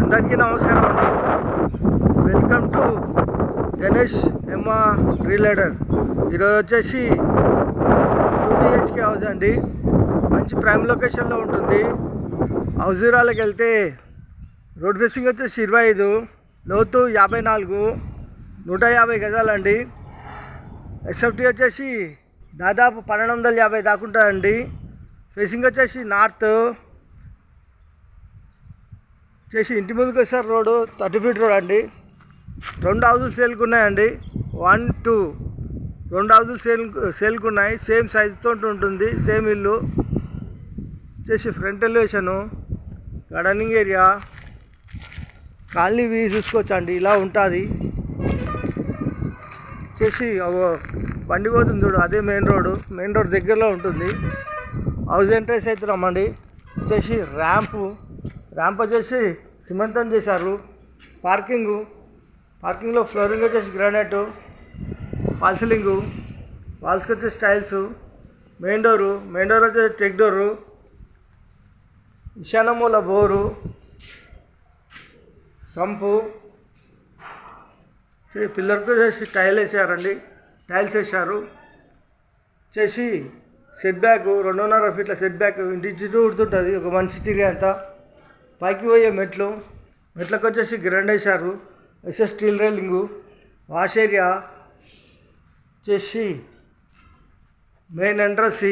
అందరికీ నమస్కారం అండి. వెల్కమ్ టు గణేష్ ఎమ్మ రీలేడర్. ఈరోజు వచ్చేసి 2 BHK హౌస్ అండి. మంచి ప్రైమ్ లొకేషన్లో ఉంటుంది. హౌజీరాలకు వెళ్తే రోడ్ ఫేసింగ్ వచ్చేసి 25, లోతు 54, 150 గజాలండి. ఎస్ఎఫ్టీ వచ్చేసి దాదాపు 1250 దాకా ఉంటుందండి. ఫేసింగ్ వచ్చేసి నార్త్ చేసి ఇంటి ముందుకు వచ్చారు. రోడ్డు 30 ఫీట్ రోడ్ అండి. 2 హౌజులు సేల్కి ఉన్నాయండి. 1, 2 2 హౌజులు సేల్కి ఉన్నాయి. సేమ్ సైజుతో ఉంటుంది. సేమ్ ఇల్లు చేసి front elevation, gardening area, colony view చూసుకోవచ్చండి. ఇలా ఉంటుంది చేసి బండి పోతుంది చూడు, అదే మెయిన్ రోడ్ దగ్గరలో ఉంటుంది. హౌస్ ఎంట్రెన్స్ అయితే రమ్మండి. చేసి ర్యాంప్ వచ్చేసి సిమెంట్తో చేశారు. పార్కింగ్లో ఫ్లోరింగ్ వచ్చేసి గ్రానైట్, ఫాల్ సీలింగ్, వాల్స్కి వచ్చేసి టైల్స్, మెయిన్ డోర్ వచ్చేసి టెక్ డోరు, ఈశాన్యమూల బోరు, సంపు, పిల్లర్కి వచ్చేసి టైల్స్ వేసారు. చేసి సెట్ బ్యాక్ 2.5 ఫీట్ల సెట్ బ్యాక్ ఇంటి చుట్టూ ఉడుతుంటుంది. ఒక మనిషి తిరిగే అంతా. పైకి పోయే మెట్లకు వచ్చేసి గ్రాండ్ వేసారు. స్టీల్ రైలింగు, వాష్ ఏరియా చేసి మెయిన్ ఎంట్రన్స్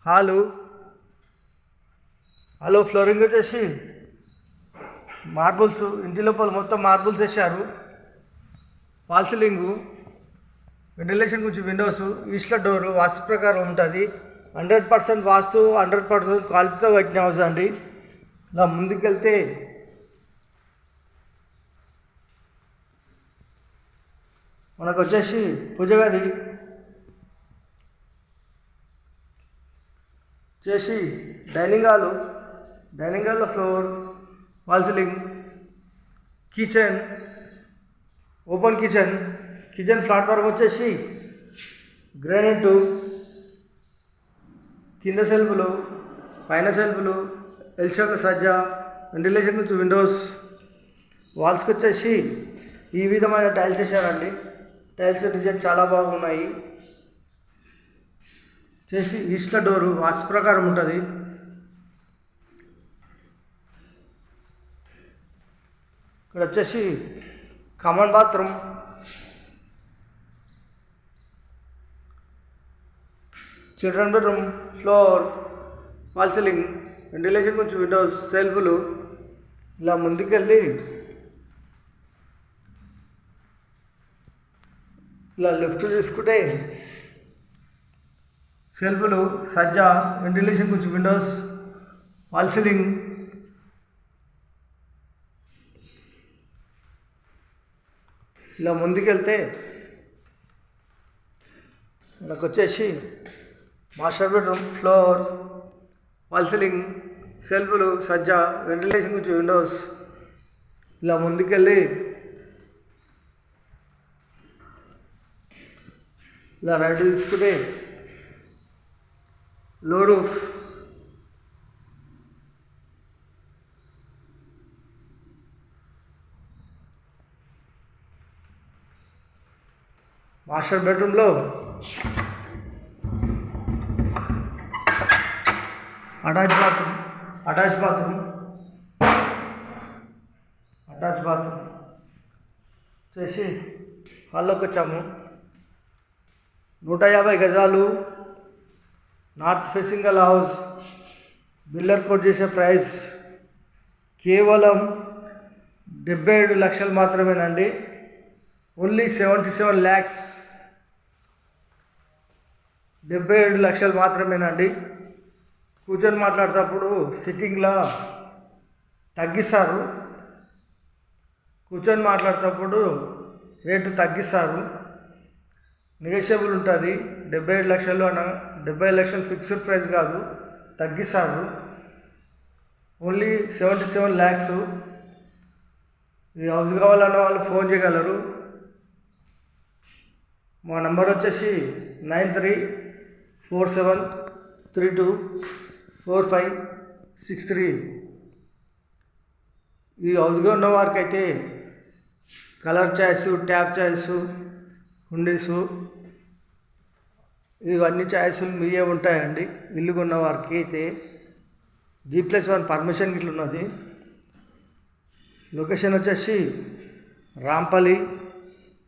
హాలు ఫ్లోరింగ్ వచ్చేసి మార్బుల్స్, ఇంటి లోపల మొత్తం మార్బుల్స్ వేసారు. ఫాల్ సీలింగు, వెంటిలేషన్ గురించి విండోస్, ఈస్ట్ల డోరు వాస్తు ప్రకారం ఉంటుంది. 100% వాస్తు, 100% క్వాలిటీతో కట్టిన హౌస్ అండి. ఇలా ముందుకెళ్తే మనకు వచ్చేసి పూజ గది చేసి డైనింగ్ హాల్లో floor, fall ceiling, kitchen, open kitchen platform వచ్చేసి గ్రానైట్, కింద సెల్ఫ్లు, పైన సెల్ఫ్లు, ఎల్ షేప్ సజ్జా, వెంటిలేషన్ నుంచి విండోస్, వాల్స్కి వచ్చేసి ఈ విధమైన టైల్స్ వేసారండి. టైల్స్ డిజైన్ చాలా బాగున్నాయి. చేసి ఈస్ట్ల డోరు వాస్తు ప్రకారం ఉంటుంది. ఇక్కడ వచ్చేసి common bathroom, children bedroom, floor, fall ceiling, ventilation కొంచెం విండోస్, సెల్ఫ్లు. ఇలా ముందుకెళ్ళి ఇలా లెఫ్ట్ తీసుకుంటే సెల్ఫ్లు, సజ్జా, వెంటిలేషన్ కొంచెం విండోస్, ఫాల్ సీలింగ్. ఇలా ముందుకెళ్తే మనకు వచ్చేసి master bedroom, floor, fall ceiling, సెల్ఫ్లు, సజ్జా, వెంటిలేషన్ కొంచెం విండోస్. ఇలా ముందుకెళ్ళి ఇలా రైట్ తీసుకుంటే లో రూఫ్, మాస్టర్ బెడ్రూమ్లో అటాచ్ బాత్రూమ్ చేసి హాల్లోకి వచ్చాము. 150 గజాలు, నార్త్ ఫేసింగ్ గల హౌస్. బిల్డర్ కోట్ చేసే ప్రైస్ కేవలం 77 లక్షలు మాత్రమేనండి. Only 77 lakhs. 77 లక్షలు మాత్రమేనండి. కూర్చొని మాట్లాడేటప్పుడు సిట్టింగ్లో తగ్గిస్తారు. కూర్చొని మాట్లాడేటప్పుడు రేటు తగ్గిస్తారు. నెగోషియబుల్ ఉంటుంది. 77 లక్షలు 70 లక్షలు ఫిక్స్డ్ ప్రైస్ కాదు, తగ్గిస్తారు. Only 77 lakhs. ఈ హౌస్ కావాలన్న వాళ్ళు ఫోన్ చేయగలరు. మా నంబర్ వచ్చేసి 93473245 63. ఈ హౌస్గా ఉన్న వారికి అయితే కలర్ ఛాయిస్, ట్యాప్ ఛాయిస్, హుండీసు ఇవన్నీ ఛాయిస్లు మీవే ఉంటాయండి. ఇల్లుగా ఉన్న వారికి అయితే G+1 పర్మిషన్ ఇట్లా ఉన్నది. లొకేషన్ వచ్చేసి Rampalli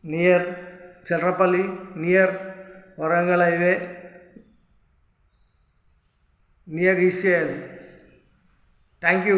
near Chilrapalli near Warangal highway near ECL. Thank you.